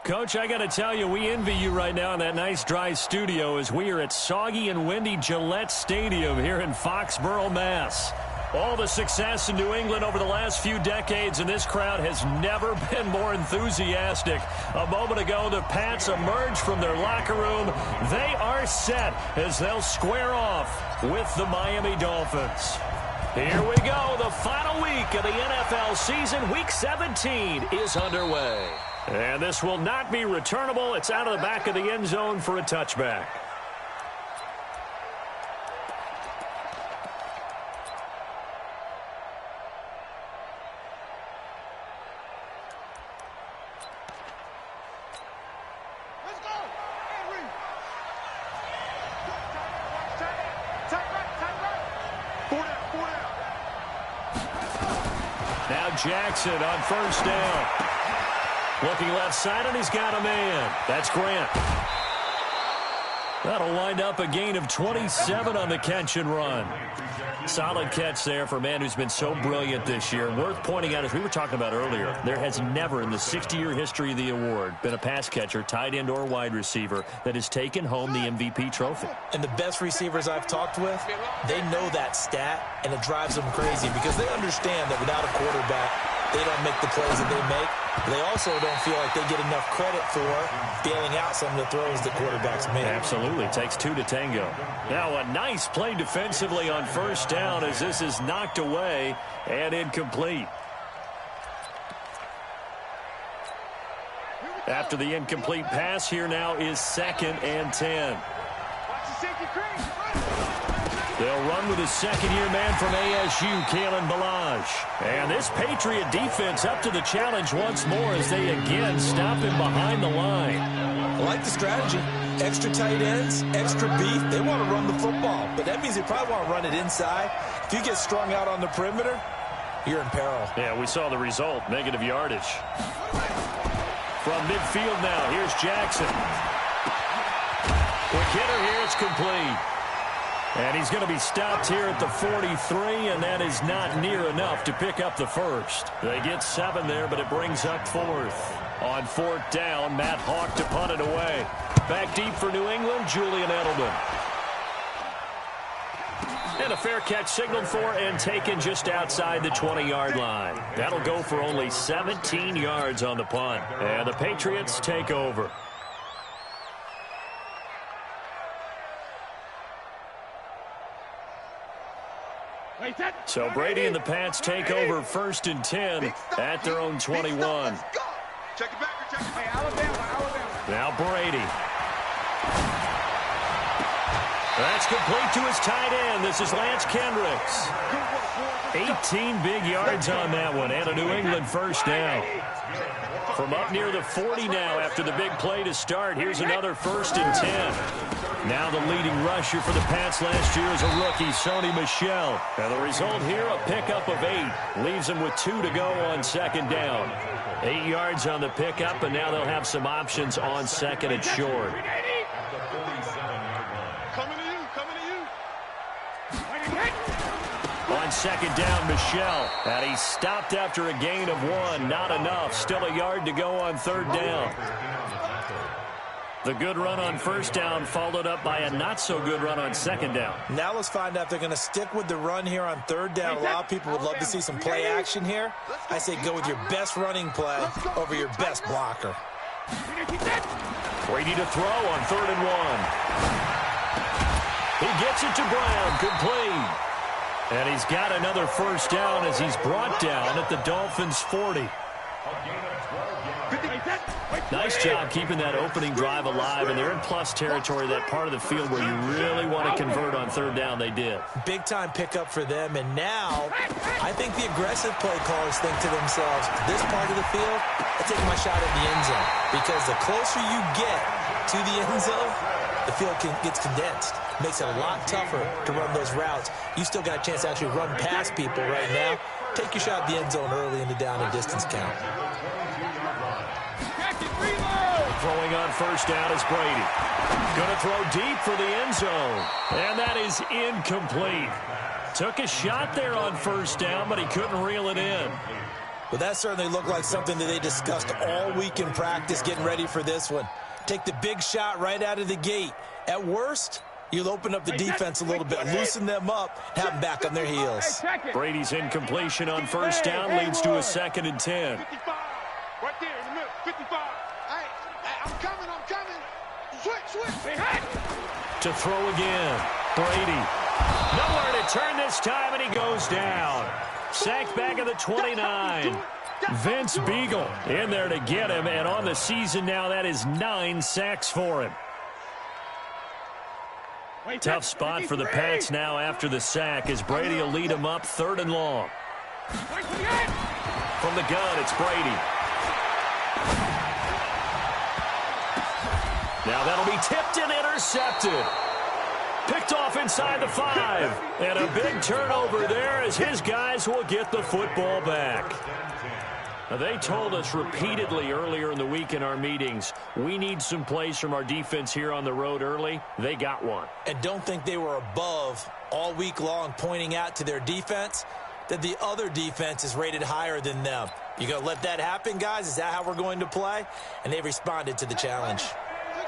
Coach, I got to tell you, we envy you right now in that nice dry studio as we are at soggy and windy Gillette Stadium here in Foxborough, Mass. All the success in New England over the last few decades, and this crowd has never been more enthusiastic. A moment ago, the Pats emerged from their locker room. They are set as they'll square off with the Miami Dolphins. Here we go. The final week of the NFL season, Week 17, is underway. And this will not be returnable. It's out of the back of the end zone for a touchback. Let's go. Now Jackson on first down. Looking left side, and he's got a man. That's Grant. That'll wind up a gain of 27 on the catch and run. Solid catch there for a man who's been so brilliant this year. Worth pointing out, as we were talking about earlier, there has never in the 60-year history of the award been a pass catcher, tight end, or wide receiver that has taken home the MVP trophy. And the best receivers I've talked with, they know that stat, and it drives them crazy because they understand that without a quarterback, they don't make the plays that they make. They also don't feel like they get enough credit for bailing out some of the throws the quarterbacks make. Absolutely. Takes two to tango. Now a nice play defensively on first down as this is knocked away and incomplete. After the incomplete pass, here now is 2nd and 10. They'll run with his second-year man from ASU, Kalen Ballage. And this Patriot defense up to the challenge once more as they again stop him behind the line. I like the strategy. Extra tight ends, extra beef. They want to run the football, but that means they probably want to run it inside. If you get strung out on the perimeter, you're in peril. Yeah, we saw the result, negative yardage. From midfield now, here's Jackson. Quick hitter here, it's complete. And he's going to be stopped here at the 43, and that is not near enough to pick up the first. They get 7 there, but it brings up 4th. On 4th down, Matt Hawk to punt it away. Back deep for New England, Julian Edelman. And a fair catch signaled for and taken just outside the 20-yard line. That'll go for only 17 yards on the punt. And the Patriots take over. So Brady and the Pats take over 1st and 10 at their own 21. Now Brady. That's complete to his tight end. This is Lance Kendricks. 18 big yards on that one and a New England first down. From up near the 40 now after the big play to start, here's another 1st and 10. Now the leading rusher for the Pats last year is a rookie, Sony Michel. And the result here, a pickup of 8. Leaves them with 2 to go on 2nd down. 8 yards on the pickup, and now they'll have some options on 2nd and short. On 2nd down, Michel. And he stopped after a gain of 1. Not enough. Still a yard to go on 3rd down. The good run on 1st down followed up by a not-so-good run on 2nd down. Now let's find out if they're going to stick with the run here on 3rd down. A lot of people would love to see some play action here. I say go with your best running play over your best blocker. Brady to throw on 3rd and 1. He gets it to Brown. Complete. And he's got another 1st down as he's brought down at the Dolphins' 40. Nice job keeping that opening drive alive, and they're in plus territory, that part of the field where you really want to convert on 3rd down. They did. Big-time pickup for them, and now I think the aggressive play callers think to themselves, this part of the field, I'm taking my shot at the end zone, because the closer you get to the end zone, the field gets condensed. Makes it a lot tougher to run those routes. You still got a chance to actually run past people right now. Take your shot at the end zone early in the down and distance count. Throwing on first down is Brady. Going to throw deep for the end zone. And that is incomplete. Took a shot there on first down, but he couldn't reel it in. Well, that certainly looked like something that they discussed all week in practice getting ready for this one. Take the big shot right out of the gate. At worst, you'll open up the defense a little bit, loosen them up, have them back on their heels. Brady's incompletion on first down leads to a 2nd and 10. 55. Right there in the middle. 55. I'm coming. Switch. To throw again. Brady. Nowhere to turn this time, and he goes down. Sacked back at the 29. Vince Beagle in there to get him, and on the season now, that is 9 sacks for him. Tough spot for the Pats now after the sack as Brady will lead him up 3rd and long. From the gun, it's Brady. Now that'll be tipped and intercepted. Picked off inside the 5. And a big turnover there as his guys will get the football back. Now, they told us repeatedly earlier in the week in our meetings, we need some plays from our defense here on the road early. They got one. And don't think they were above all week long pointing out to their defense that the other defense is rated higher than them. You going to let that happen, guys? Is that how we're going to play? And they responded to the challenge.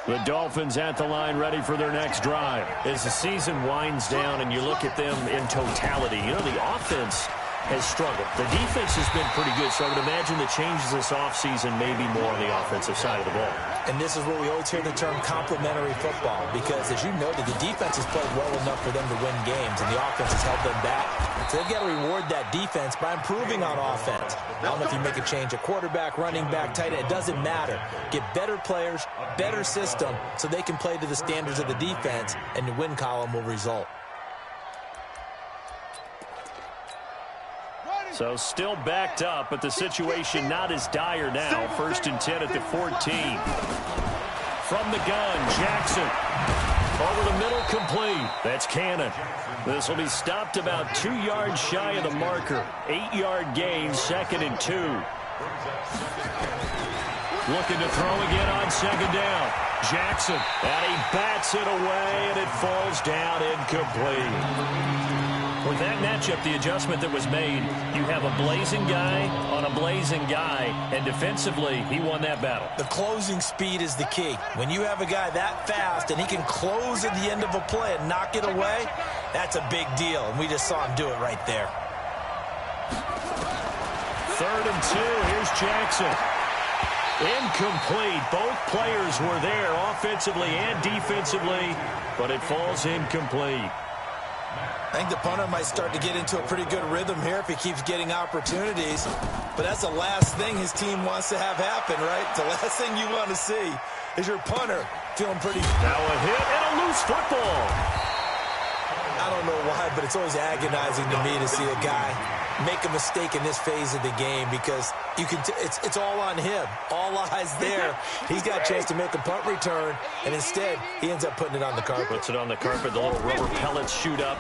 The Dolphins at the line ready for their next drive. As the season winds down and you look at them in totality, you know, the offense has struggled. The defense has been pretty good, so I would imagine the changes this offseason may be more on the offensive side of the ball. And this is where we always hear the term complementary football because, as you noted, the defense has played well enough for them to win games, and the offense has held them back. So they've got to reward that defense by improving on offense. I don't know if you make a change at quarterback, running back, tight end. It doesn't matter. Get better players, better system, so they can play to the standards of the defense, and the win column will result. So still backed up, but the situation not as dire now. 1st and 10 at the 14. From the gun, Jackson. Over the middle, complete. That's Cannon. This will be stopped about 2 yards shy of the marker. 8-yard gain, 2nd and 2. Looking to throw again on 2nd down. Jackson, and he bats it away, and it falls down incomplete. With that matchup, the adjustment that was made, you have a blazing guy on a blazing guy, and defensively, he won that battle. The closing speed is the key. When you have a guy that fast and he can close at the end of a play and knock it away, that's a big deal, and we just saw him do it right there. 3rd and 2, here's Jackson. Incomplete. Both players were there offensively and defensively, but it falls incomplete. I think the punter might start to get into a pretty good rhythm here if he keeps getting opportunities. But that's the last thing his team wants to have happen, right? The last thing you want to see is your punter feeling pretty... Now a hit and a loose football. I don't know why, but it's always agonizing to me to see a guy make a mistake in this phase of the game because you can it's all on him. All eyes there. He's got a chance to make a punt return, and instead he ends up putting it on the carpet. Puts it on the carpet. The little rubber pellets shoot up.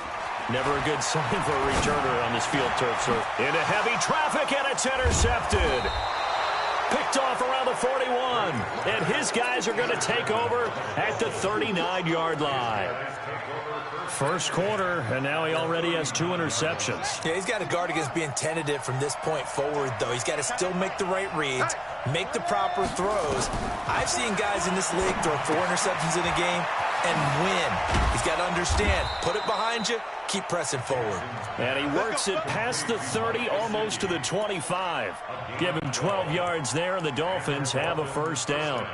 Never a good sign for a returner on this field turf, sir. Into heavy traffic, and it's intercepted. Picked off around the 41. And his guys are going to take over at the 39-yard line. First quarter, and now he already has 2 interceptions. Yeah, he's got to guard against being tentative from this point forward, though. He's got to still make the right reads, make the proper throws. I've seen guys in this league throw 4 interceptions in a game and win. He's got to understand, put it behind you, keep pressing forward. And he works it past the 30, almost to the 25. Give him 12 yards there, and the Dolphins have a first down.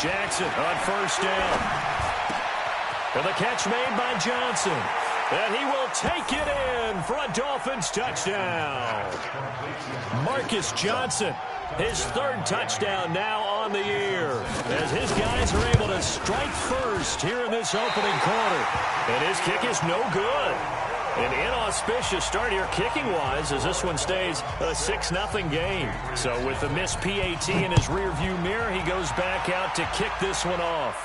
Jackson on first down. And the catch made by Johnson. And he will take it in for a Dolphins touchdown. Marcus Johnson, his 3rd touchdown now on the year, as his guys are able to strike first here in this opening quarter. And his kick is no good. An inauspicious start here kicking-wise as this one stays a 6-0 game. So with the missed PAT in his rearview mirror, he goes back out to kick this one off.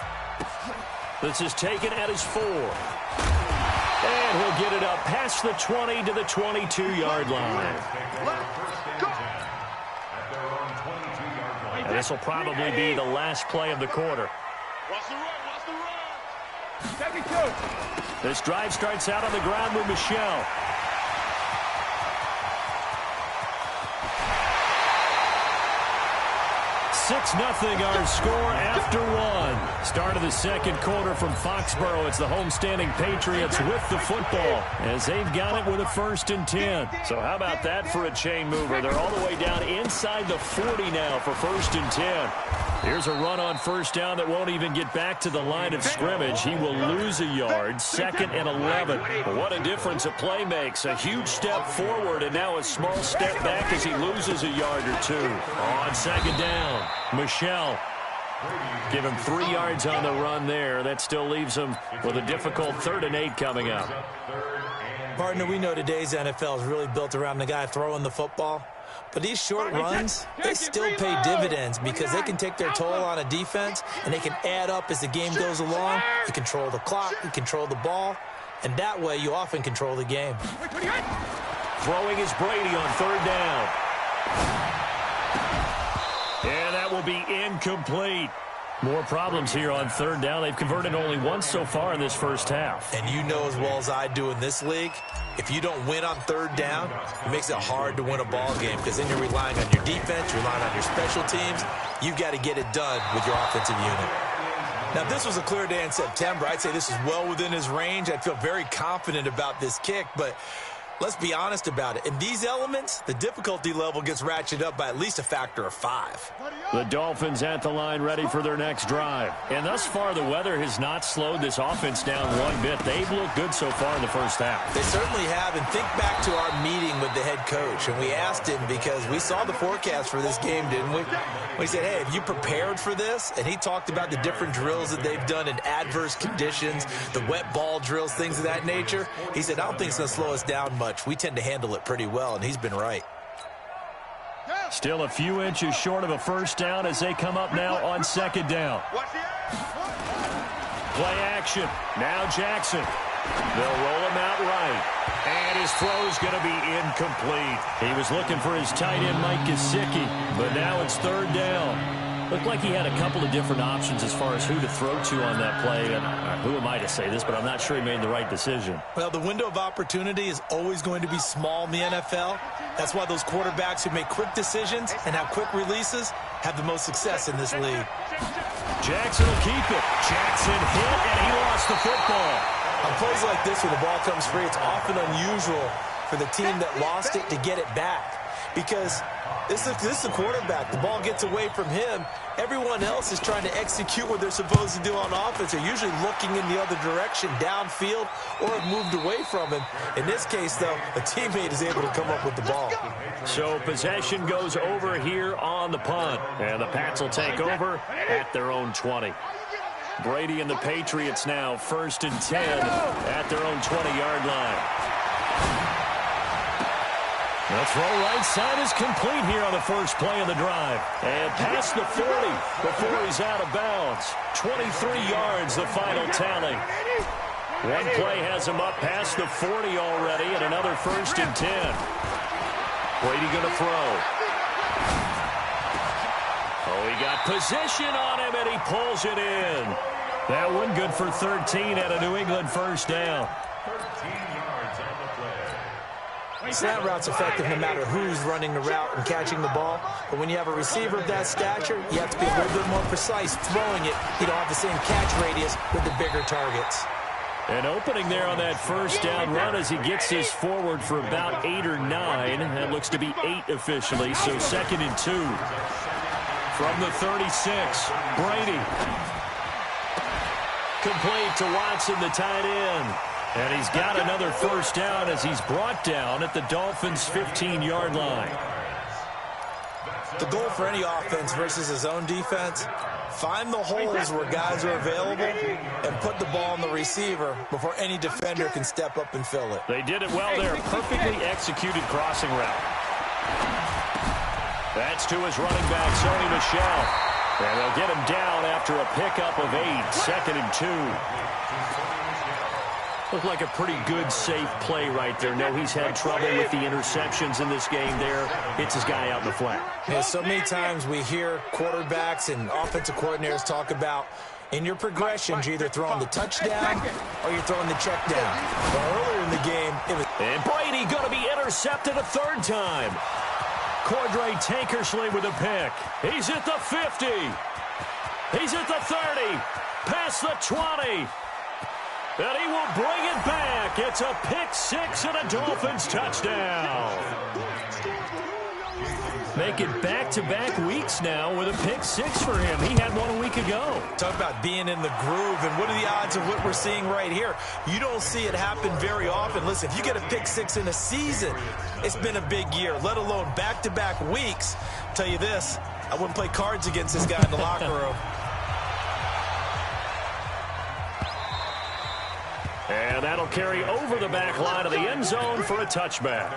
This is taken at his 4. And he'll get it up past the 20 to the 22-yard line. And this will probably be the last play of the quarter. This drive starts out on the ground with Michel. Six 0 our score after one. Start of the second quarter from Foxborough. It's the homestanding Patriots with the football as they've got it with a 1st and 10. So how about that for a chain mover? They're all the way down inside the 40 now for 1st and 10. Here's a run on 1st down that won't even get back to the line of scrimmage. He will lose a yard, 2nd and 11. What a difference a play makes. A huge step forward and now a small step back as he loses a yard or 2. On 2nd down, Michel. Give him 3 yards on the run there. That still leaves him with a difficult 3rd and 8 coming up. Partner, we know today's NFL is really built around the guy throwing the football. But these short runs, they still pay dividends because they can take their toll on a defense and they can add up as the game goes along. You control the clock, you control the ball, and that way you often control the game. Throwing is Brady on 3rd down. And that will be incomplete. More problems here on 3rd down. They've converted only once so far in this first half. And you know as well as I do in this league, if you don't win on 3rd down, it makes it hard to win a ball game because then you're relying on your defense, you're relying on your special teams. You've got to get it done with your offensive unit. Now, if this was a clear day in September, I'd say this is well within his range. I'd feel very confident about this kick, but let's be honest about it. In these elements, the difficulty level gets ratcheted up by at least a factor of 5. The Dolphins at the line ready for their next drive. And thus far, the weather has not slowed this offense down one bit. They've looked good so far in the first half. They certainly have. And think back to our meeting with the head coach. And we asked him because we saw the forecast for this game, didn't we? We said, hey, have you prepared for this? And he talked about the different drills that they've done in adverse conditions, the wet ball drills, things of that nature. He said, I don't think it's going to slow us down much. We tend to handle it pretty well, and he's been right. Still a few inches short of a 1st down as they come up now on 2nd down. Play action. Now Jackson. They'll roll him out right. And his throw's going to be incomplete. He was looking for his tight end, Mike Gesicki, but now it's 3rd down. Looked like he had a couple of different options as far as who to throw to on that play. And who am I to say this, but I'm not sure he made the right decision. Well, the window of opportunity is always going to be small in the NFL. That's why those quarterbacks who make quick decisions and have quick releases have the most success in this league. Jackson will keep it. Jackson hit, and he lost the football. On plays like this where the ball comes free, it's often unusual for the team that lost it to get it back. Because this is the quarterback. The ball gets away from him. Everyone else is trying to execute what they're supposed to do on offense. They're usually looking in the other direction, downfield, or have moved away from him. In this case, though, a teammate is able to come up with the ball. So possession goes over here on the punt. And the Pats will take over at their own 20. Brady and the Patriots now 1st and 10 at their own 20-yard line. The throw right side is complete here on the first play of the drive. And past the 40 before he's out of bounds. 23 yards, the final tally. One play has him up past the 40 already, and another 1st and 10. Brady going to throw. Oh, he got position on him, and he pulls it in. That one good for 13 at a New England 1st down. Slant route's effective no matter who's running the route and catching the ball. But when you have a receiver of that stature, you have to be a little bit more precise throwing it. You don't have the same catch radius with the bigger targets. An opening there on that 1st down run as he gets this forward for about 8 or 9. That looks to be 8 officially, so 2nd and 2. From the 36, Brady. Complete to Watson, the tight end. And he's got another 1st down as he's brought down at the Dolphins' 15-yard line. The goal for any offense versus his own defense, find the holes where guys are available and put the ball on the receiver before any defender can step up and fill it. They did it well there. Perfectly executed crossing route. That's to his running back, Sony Michel. And they'll get him down after a pickup of 8, 2nd and 2. Looked like a pretty good, safe play right there. No, he's had trouble with the interceptions in this game there. Hits his guy out in the flat. Yeah, so many times we hear quarterbacks and offensive coordinators talk about in your progressions, you're either throwing the touchdown or you're throwing the check down. But earlier in the game, it was... And Brady going to be intercepted a 3rd time. Cordray Tankersley with a pick. He's at the 50. He's at the 30. Past the 20. And he will bring it back. It's a pick 6 and a Dolphins touchdown. Make it back-to-back weeks now with a pick 6 for him. He had one a week ago. Talk about being in the groove, and what are the odds of what we're seeing right here? You don't see it happen very often. Listen, if you get a pick 6 in a season, it's been a big year, let alone back-to-back weeks. I'll tell you this, I wouldn't play cards against this guy in the locker room. And that'll carry over the back line of the end zone for a touchback.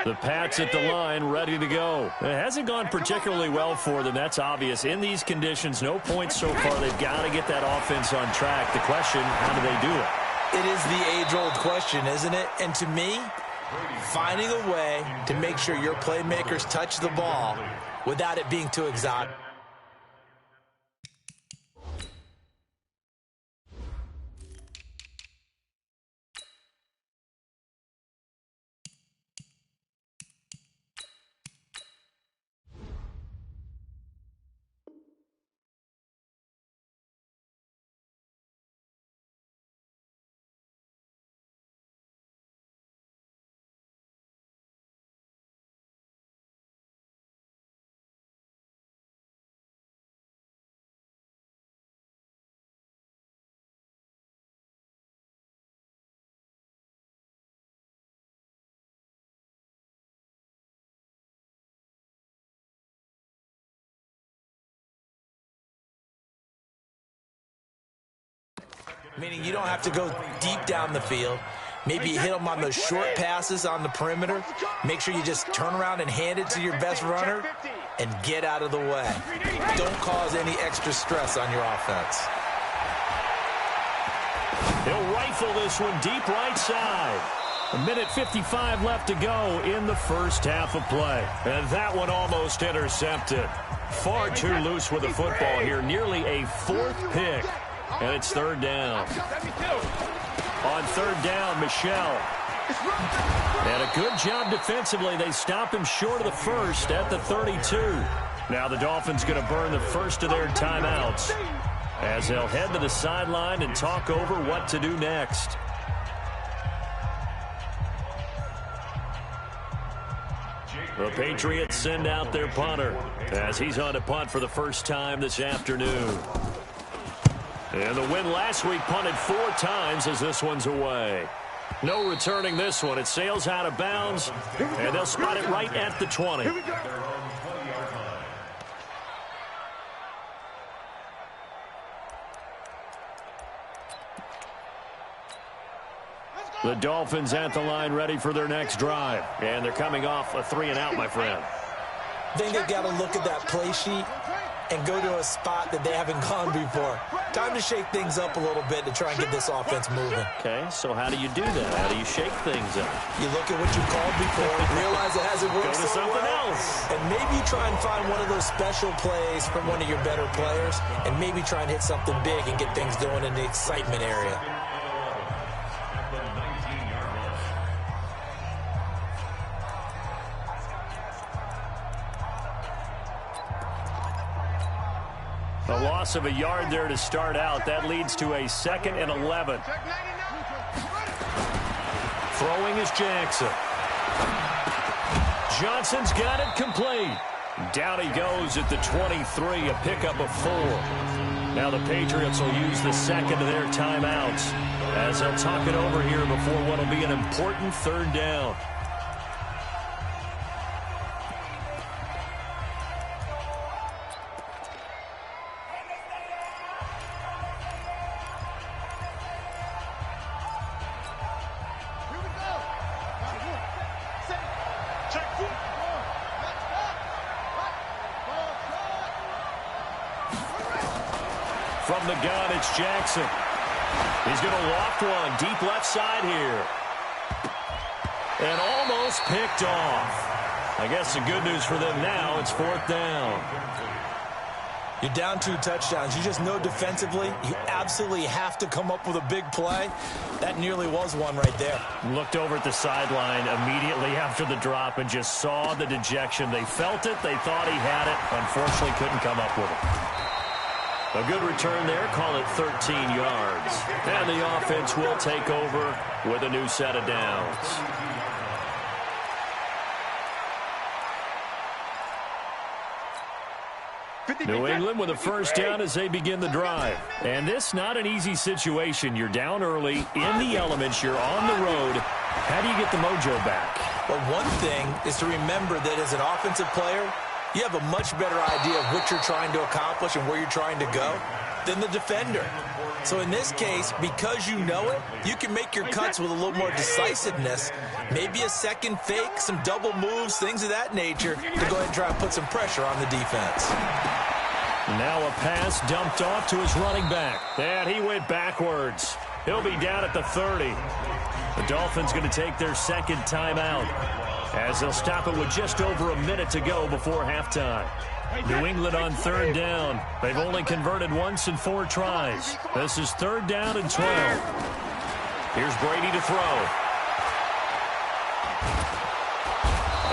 The Pats at the line, ready to go. It hasn't gone particularly well for them. That's obvious. In these conditions, no points so far. They've got to get that offense on track. The question, how do they do it? It is the age-old question, isn't it? And to me, finding a way to make sure your playmakers touch the ball without it being too exotic. Meaning you don't have to go deep down the field. Maybe you hit them on those short passes on the perimeter. Make sure you just turn around and hand it to your best runner and get out of the way. Don't cause any extra stress on your offense. He'll rifle this one deep right side. 1:55 left to go in the first half of play. And that one almost intercepted. Far too loose with the football here. Nearly a 4th pick. And it's 3rd down. On 3rd down, Michel. And a good job defensively. They stop him short of the first at the 32. Now the Dolphins going to burn the first of their timeouts as they'll head to the sideline and talk over what to do next. The Patriots send out their punter as he's on to punt for the first time this afternoon. And the win last week punted 4 times as this one's away. No returning this one. It sails out of bounds, and they'll spot it right at the 20. The Dolphins at the line ready for their next drive. And they're coming off a 3-and-out, my friend. I think they've got to look at that play sheet and go to a spot that they haven't gone before. Time to shake things up a little bit to try and get this offense moving. Okay, so how do you do that? How do you shake things up? You look at what you called before, realize it hasn't worked Go to so something well, else. and maybe you try and find one of those special plays from one of your better players, and maybe try and hit something big and get things going in the excitement area. A loss of a yard there to start out. That leads to a 2nd and 11. Throwing is Jackson. Johnson's got it complete. Down he goes at the 23, a pickup of 4. Now the Patriots will use the second of their timeouts as they'll talk it over here before what will be an important third down. From the gun, it's Jackson. He's going to loft one deep left side here. And almost picked off. I guess the good news for them now, it's fourth down. You're down 2 touchdowns. You just know defensively you absolutely have to come up with a big play. That nearly was one right there. Looked over at the sideline immediately after the drop and just saw the dejection. They felt it. They thought he had it. Unfortunately, couldn't come up with it. A good return there. Call it 13 yards. And the offense will take over with a new set of downs. New England with a first down as they begin the drive. And this not an easy situation. You're down early, in the elements, you're on the road. How do you get the mojo back? Well, one thing is to remember that as an offensive player, you have a much better idea of what you're trying to accomplish and where you're trying to go than the defender. So in this case, because you know it, you can make your cuts with a little more decisiveness, maybe a second fake, some double moves, things of that nature, to go ahead and try and put some pressure on the defense. Now a pass dumped off to his running back. And he went backwards. He'll be down at the 30. The Dolphins going to take their second timeout as they'll stop it with just over a minute to go before halftime. New England on third down. They've only converted once in 4 tries. This is third down and 12. Here's Brady to throw.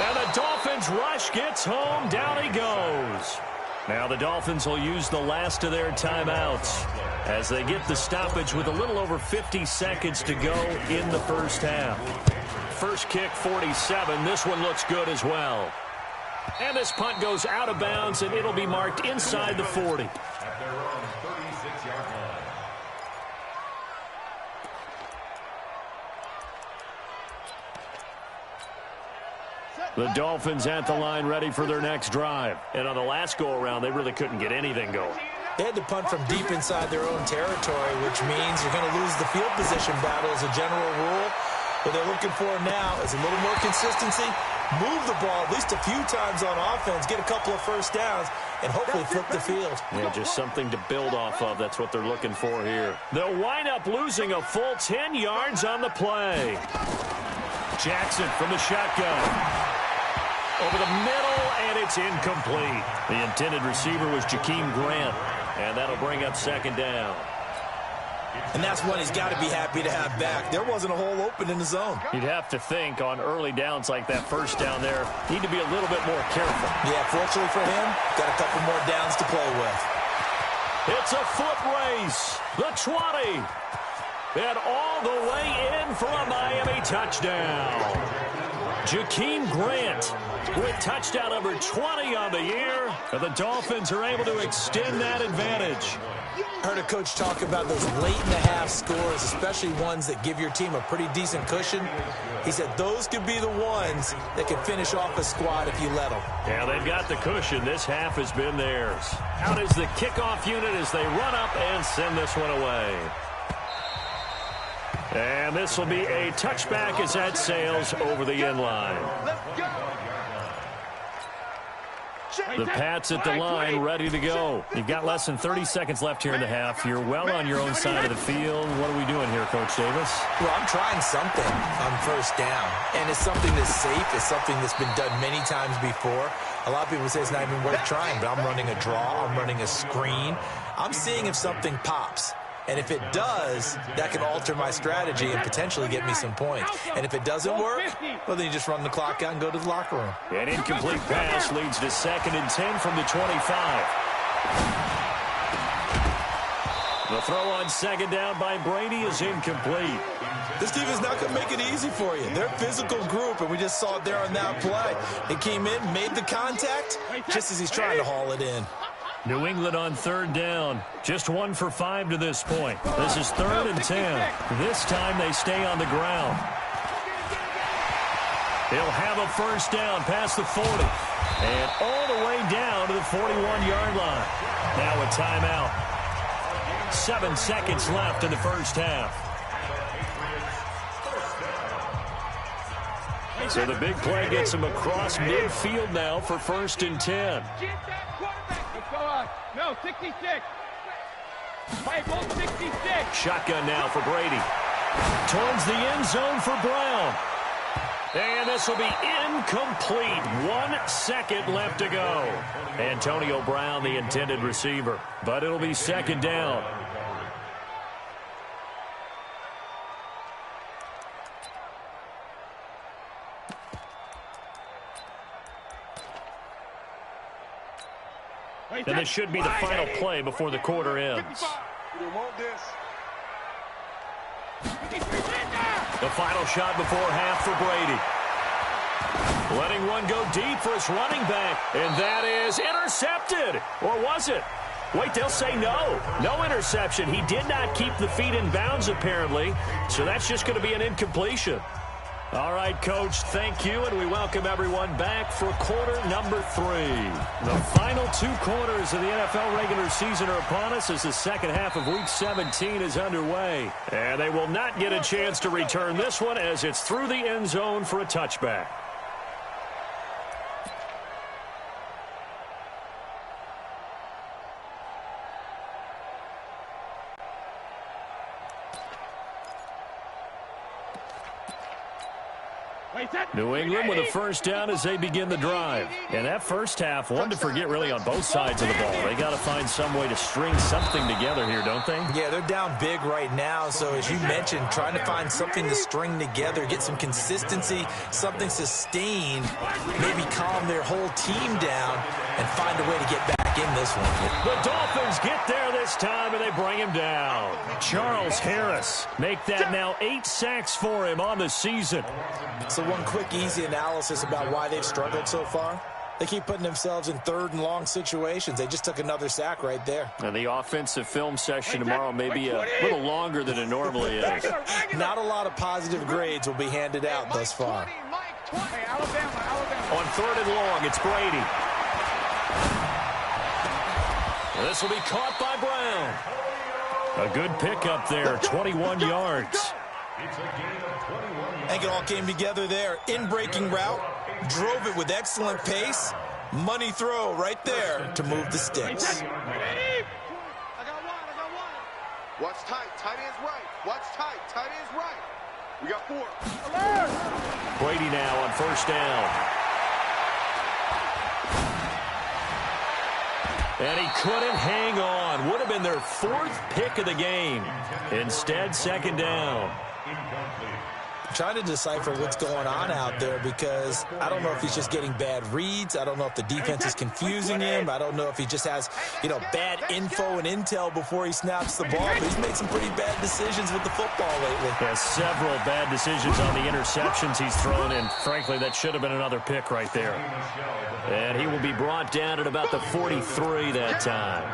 And the Dolphins rush gets home. Down he goes. Now the Dolphins will use the last of their timeouts as they get the stoppage with a little over 50 seconds to go in the first half. First kick, 47. This one looks good as well. And this punt goes out of bounds, and it'll be marked inside the 40. The Dolphins at the line ready for their next drive. And on the last go-around, they really couldn't get anything going. They had to punt from deep inside their own territory, which means you're going to lose the field position battle as a general rule. What they're looking for now is a little more consistency, move the ball at least a few times on offense, get a couple of first downs, and hopefully flip the field. Yeah, just something to build off of. That's what they're looking for here. They'll wind up losing a full 10 yards on the play. Jackson from the shotgun. Over the middle, and it's incomplete. The intended receiver was Jakeem Grant, and that'll bring up second down. And that's one he's got to be happy to have back. There wasn't a hole open in the zone. You'd have to think on early downs like that first down there, need to be a little bit more careful. Yeah, fortunately for him, got a couple more downs to play with. It's a foot race. The 20. And all the way in for a Miami touchdown. Jakeem Grant with touchdown number 20 on the year. And the Dolphins are able to extend that advantage. I heard a coach talk about those late-in-the-half scores, especially ones that give your team a pretty decent cushion. He said those could be the ones that can finish off a squad if you let them. Yeah, they've got the cushion. This half has been theirs. Out is the kickoff unit as they run up and send this one away. And this will be a touchback as that sails over the end line. The Pats at the line, ready to go. You've got less than 30 seconds left here in the half. You're well on your own side of the field. What are we doing here, Coach Davis? Well, I'm trying something on first down. And it's something that's safe. It's something that's been done many times before. A lot of people say it's not even worth trying, but I'm running a draw. I'm running a screen. I'm seeing if something pops. And if it does, that can alter my strategy and potentially get me some points. And if it doesn't work, well, then you just run the clock out and go to the locker room. An incomplete pass leads to 2nd and 10 from the 25. The throw on second down by Brady is incomplete. This team is not going to make it easy for you. They're a physical group, and we just saw it there on that play. It came in, made the contact, just as he's trying to haul it in. New England on third down. Just 1 for 5 to this point. This is 3rd and 10. This time they stay on the ground. He'll have a first down past the 40. And all the way down to the 41-yard line. Now a timeout. 7 seconds left in the first half. So the big play gets him across midfield now for 1st and 10. No, 66. Play ball 66. Shotgun now for Brady. Towards the end zone for Brown. And this will be incomplete. 1 second left to go. Antonio Brown, the intended receiver. But it'll be 2nd down. And this should be the final play before the quarter ends. The final shot before half for Brady. Letting one go deep for his running back. And that is intercepted. Or was it? Wait, they'll say no. No interception. He did not keep the feet in bounds, apparently. So that's just going to be an incompletion. All right, Coach, thank you, and we welcome everyone back for quarter number 3. The final 2 quarters of the NFL regular season are upon us as the second half of Week 17 is underway. And they will not get a chance to return this one as it's through the end zone for a touchback. New England with a first down as they begin the drive. And that first half, one to forget really on both sides of the ball. They got to find some way to string something together here, don't they? Yeah, they're down big right now. So as you mentioned, trying to find something to string together, get some consistency, something sustained, maybe calm their whole team down and find a way to get back in this one. The Dolphins get there this time, and they bring him down. Charles Harris make that now 8 sacks for him on the season. So one quick, easy analysis about why they've struggled so far. They keep putting themselves in 3rd and long situations. They just took another sack right there. And the offensive film session tomorrow may be a little longer than it normally is. Not a lot of positive grades will be handed out thus far. On 3rd and long, it's Brady. This will be caught by Brown. A good pickup there, 21 yards. I think it all came together there. In-breaking route, drove it with excellent pace. Money throw right there to move the sticks. I got one. Watch tight. Tight end's right. Watch tight. Tight end's right. We got 4. Brady now on first down. And he couldn't hang on. Would have been their 4th pick of the game. Instead, 2nd down. Trying to decipher what's going on out there because I don't know if he's just getting bad reads. I don't know if the defense is confusing him. I don't know if he just has, bad info and intel before he snaps the ball. But he's made some pretty bad decisions with the football lately. Yeah, several bad decisions on the interceptions he's thrown, and frankly, that should have been another pick right there. And he will be brought down at about the 43 that time.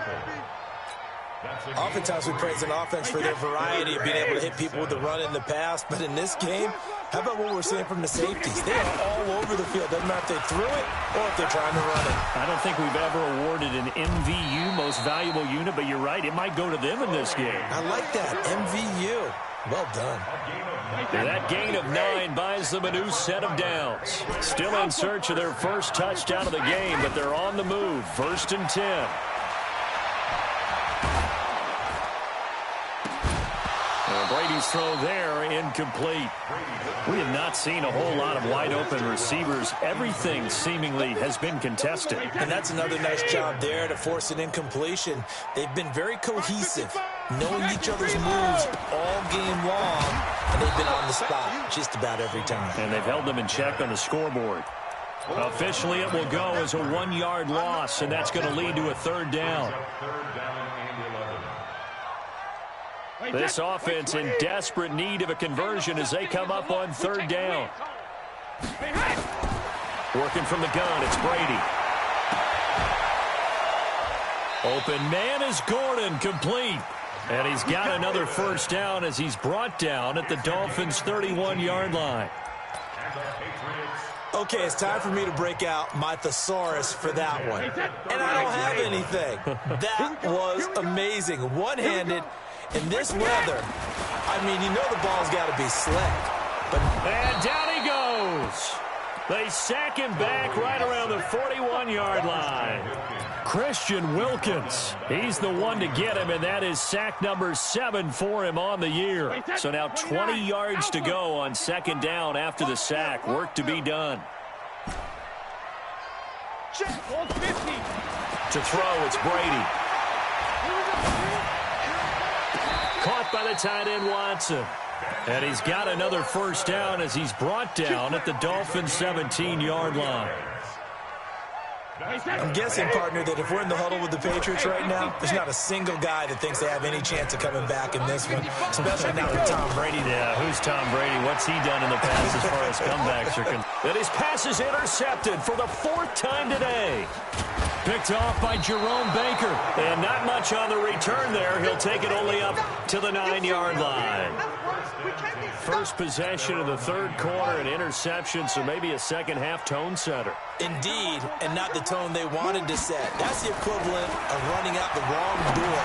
Oftentimes we praise an offense for their variety of being able to hit people with the run in the pass, but in this game, how about what we're seeing from the safeties? They are all over the field. Doesn't matter if they threw it or if they're trying to run it. I don't think we've ever awarded an MVU, most valuable unit, but you're right, it might go to them in this game. I like that, MVU. Well done. That gain of 9 buys them a new set of downs. Still in search of their first touchdown of the game, but they're on the move. 1st and 10. Brady's throw there, incomplete. We have not seen a whole lot of wide-open receivers. Everything seemingly has been contested. And that's another nice job there to force an incompletion. They've been very cohesive, knowing each other's moves all game long, and they've been on the spot just about every time. And they've held them in check on the scoreboard. Officially, it will go as a 1-yard loss, and that's going to lead to a 3rd down. This offense in desperate need of a conversion as they come up on 3rd down. Working from the gun, it's Brady. Open man is Gordon, complete. And he's got another first down as he's brought down at the Dolphins' 31-yard line. Okay, it's time for me to break out my thesaurus for that one. And I don't have anything. That was amazing. One-handed in this weather. I mean, you know the ball's got to be slick. And down he goes. They sack him back right around the 41-yard line. Christian Wilkins, he's the one to get him, and that is sack number 7 for him on the year. So now 20 yards to go on second down after the sack. Work to be done. To throw, it's Brady. Caught by the tight end, Watson. And he's got another first down as he's brought down at the Dolphins' 17-yard line. I'm guessing, partner, that if we're in the huddle with the Patriots right now, there's not a single guy that thinks they have any chance of coming back in this one, especially not with Tom Brady. Yeah, who's Tom Brady? What's he done in the past as far as comebacks are concerned? And his pass is intercepted for the 4th time today. Picked off by Jerome Baker. And not much on the return there. He'll take it only up to the 9-yard line. First possession of the third quarter, an interception, so maybe a second-half tone setter. Indeed, and not the tone they wanted to set. That's the equivalent of running out the wrong door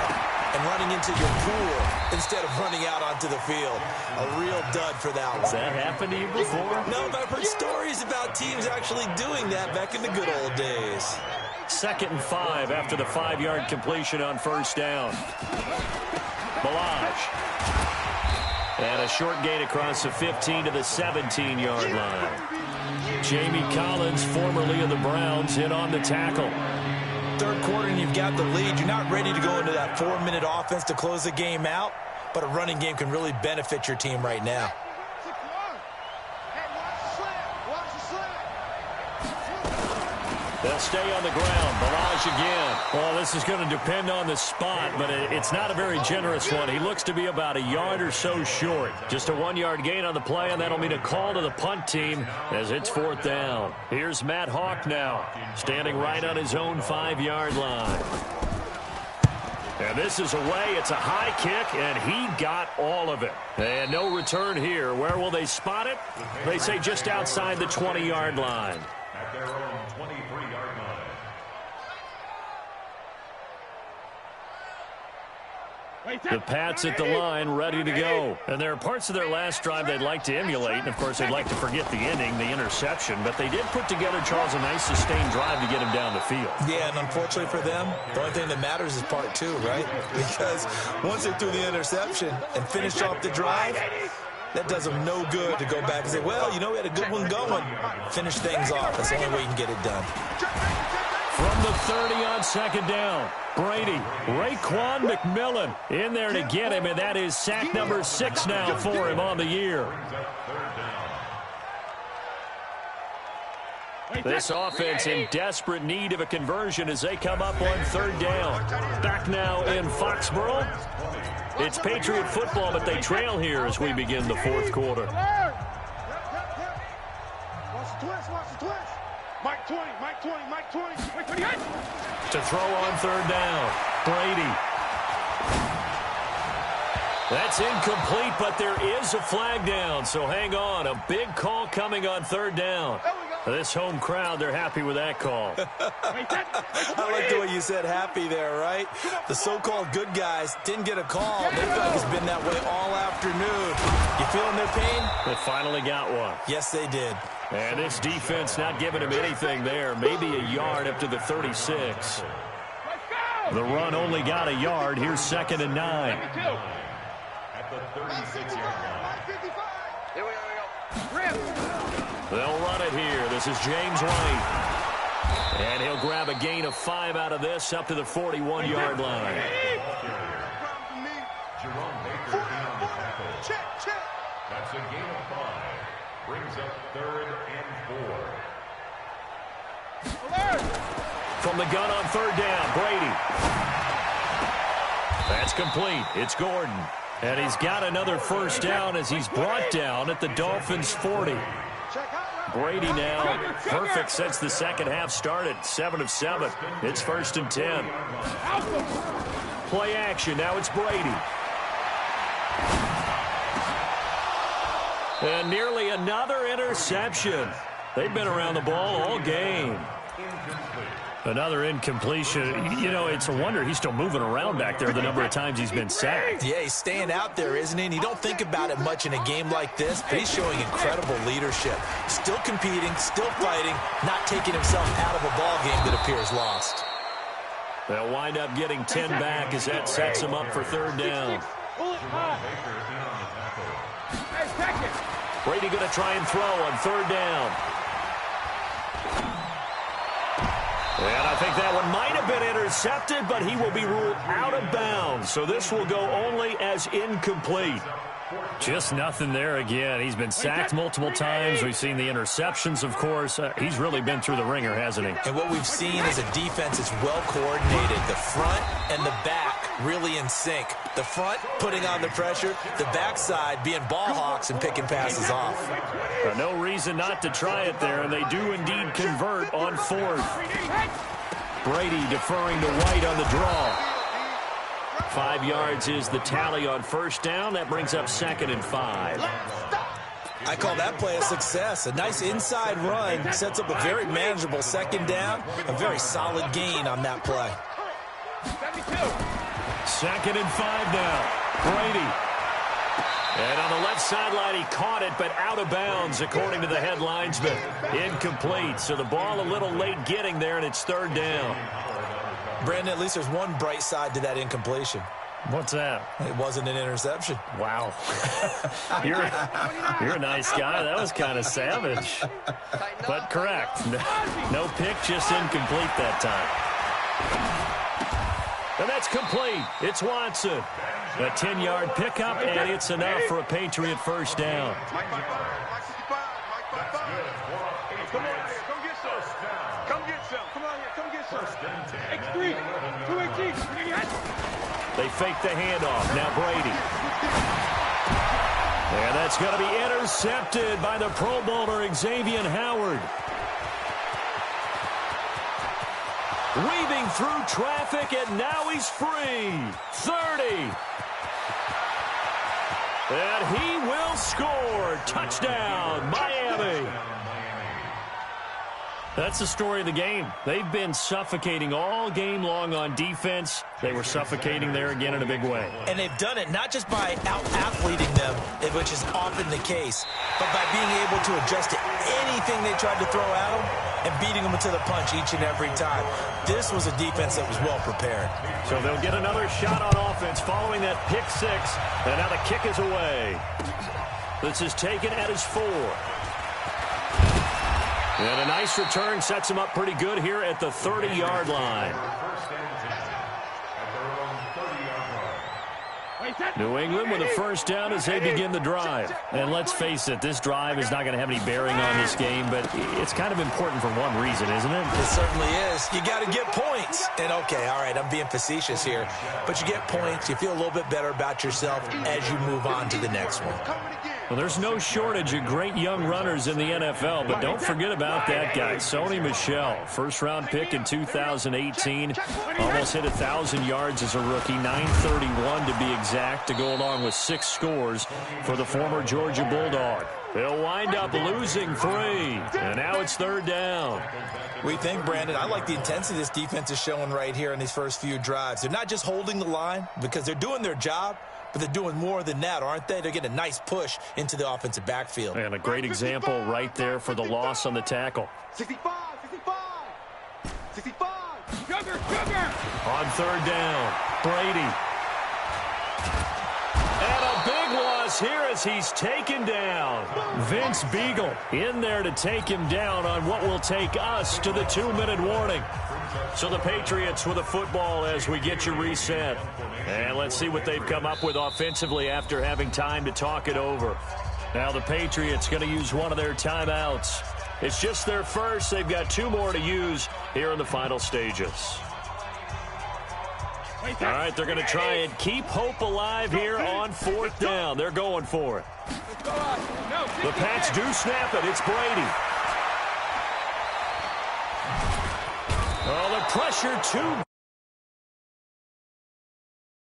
and running into your pool instead of running out onto the field. A real dud for that one. Has that happened to you before? No, but I've heard stories about teams actually doing that back in the good old days. 2nd and 5 after the 5-yard completion on first down. Balaj. And a short gain across the 15 to the 17-yard line. Jamie Collins, formerly of the Browns, hit on the tackle. Third quarter and you've got the lead. You're not ready to go into that 4-minute offense to close the game out, but a running game can really benefit your team right now. They'll stay on the ground. Balaj again. Well, this is going to depend on the spot, but it's not a very generous one. He looks to be about a yard or so short. Just a 1-yard gain on the play, and that'll mean a call to the punt team as it's 4th down. Here's Matt Hawk now, standing right on his own 5-yard line. And this is away. It's a high kick, and he got all of it. And no return here. Where will they spot it? They say just outside the 20-yard line. At their own 23-yard line. The Pats at the line, ready to go. And there are parts of their last drive they'd like to emulate. And, of course, they'd like to forget the ending, the interception. But they did put together, Charles, a nice sustained drive to get him down the field. Yeah, and unfortunately for them, the only thing that matters is part 2, right? Because once they threw the interception and finished off the drive, that does them no good to go back and say, well, you know, we had a good one going. Finish things off. That's the only way you can get it done. From the 30 on second down, Brady, Raekwon McMillan in there to get him, and that is sack number 6 now for him on the year. This offense in desperate need of a conversion as they come up on 3rd down. Back now in Foxborough. It's Patriot football, but they trail here as we begin the 4th quarter. Mike 20, Mike 20, Mike 20, Mike 28. To throw on 3rd down, Brady. That's incomplete, but there is a flag down, so hang on. A big call coming on 3rd down. This home crowd, they're happy with that call. I like the way you said happy there, right? The so-called good guys didn't get a call. They feel like it's been that way all afternoon. You feeling their pain? They finally got one. Yes, they did. And this defense not giving him anything there. Maybe a yard up to the 36. The run only got a yard. Here's 2nd and 9. At the 36-yard line. Here we go. They'll run it here. This is James White. And he'll grab a gain of 5 out of this up to the 41-yard line. Jerome Baker in on the tackle. Check. That's a gain of 5. Brings up 3rd and 4. From the gun on 3rd down, Brady. That's complete. It's Gordon. And he's got another first down as he's brought down at the Dolphins' 40. Brady now perfect since the second half started. 7 of 7. It's 1st and 10. Play action. Now it's Brady. And nearly another interception. They've been around the ball all game. Another incompletion. You know, it's a wonder he's still moving around back there the number of times he's been sacked. Yeah, he's staying out there, isn't he? And you don't think about it much in a game like this, but he's showing incredible leadership. Still competing, still fighting, not taking himself out of a ball game that appears lost. They'll wind up getting 10 back as that sets him up for 3rd down. Brady going to try and throw on 3rd down. And I think that one might have been intercepted, but he will be ruled out of bounds. So this will go only as incomplete. Just nothing there again. He's been sacked multiple times. We've seen the interceptions, of course. He's really been through the ringer, hasn't he? And what we've seen is a defense that's well coordinated. The front and the back really in sync. The front putting on the pressure, the backside being ball hawks and picking passes off. No reason not to try it there, and they do indeed convert on 4th. Brady deferring to White on the draw. 5 yards is the tally on 1st down. That brings up 2nd and 5. I call that play a success. A nice inside run sets up a very manageable 2nd down. A very solid gain on that play. 2nd and 5 now. Brady. And on the left sideline, he caught it, but out of bounds, according to the head linesman. Incomplete. So the ball a little late getting there, and it's 3rd down. Brandon, at least there's one bright side to that incompletion. What's that? It wasn't an interception. Wow. You're a nice guy. That was kind of savage. But correct. No pick, just incomplete that time. And that's complete. It's Watson. A 10-yard pickup, and it's enough for a Patriot 1st down. They fake the handoff. Now Brady. And that's going to be intercepted by the Pro Bowler Xavier Howard. Weaving through traffic, and now he's free. 30. And he will score. Touchdown, Miami. That's the story of the game. They've been suffocating all game long on defense. They were suffocating there again in a big way. And they've done it not just by out-athleting them, which is often the case, but by being able to adjust to anything they tried to throw at them and beating them to the punch each and every time. This was a defense that was well prepared. So they'll get another shot on offense following that pick 6. And now the kick is away. This is taken at his 4. And a nice return sets him up pretty good here at the 30-yard line. New England with a 1st down as they begin the drive. And let's face it, this drive is not going to have any bearing on this game, but it's kind of important for one reason, isn't it? It certainly is. You got to get points. And okay, all right, I'm being facetious here, but you get points, you feel a little bit better about yourself as you move on to the next one. Well, there's no shortage of great young runners in the NFL, but don't forget about that guy, Sony Michel. 1st-round pick in 2018. Almost hit 1,000 yards as a rookie, 931 to be exact, to go along with 6 scores for the former Georgia Bulldog. They'll wind up losing 3, and now it's 3rd down. We think, Brandon, I like the intensity this defense is showing right here in these first few drives. They're not just holding the line because they're doing their job, but they're doing more than that, aren't they? They're getting a nice push into the offensive backfield. And a great example right there for the loss on the tackle. 65, 65, 65. Sugar. On 3rd down, Brady. And a big loss here as he's taken down. Vince Beagle in there to take him down on what will take us to the 2-minute warning. So the Patriots with a football as we get you reset. And let's see what they've come up with offensively after having time to talk it over. Now the Patriots going to use one of their timeouts. It's just their first. They've got 2 more to use here in the final stages. All right, they're going to try and keep hope alive here on 4th down. They're going for it. The Pats do snap it. It's Brady. Oh, the pressure too.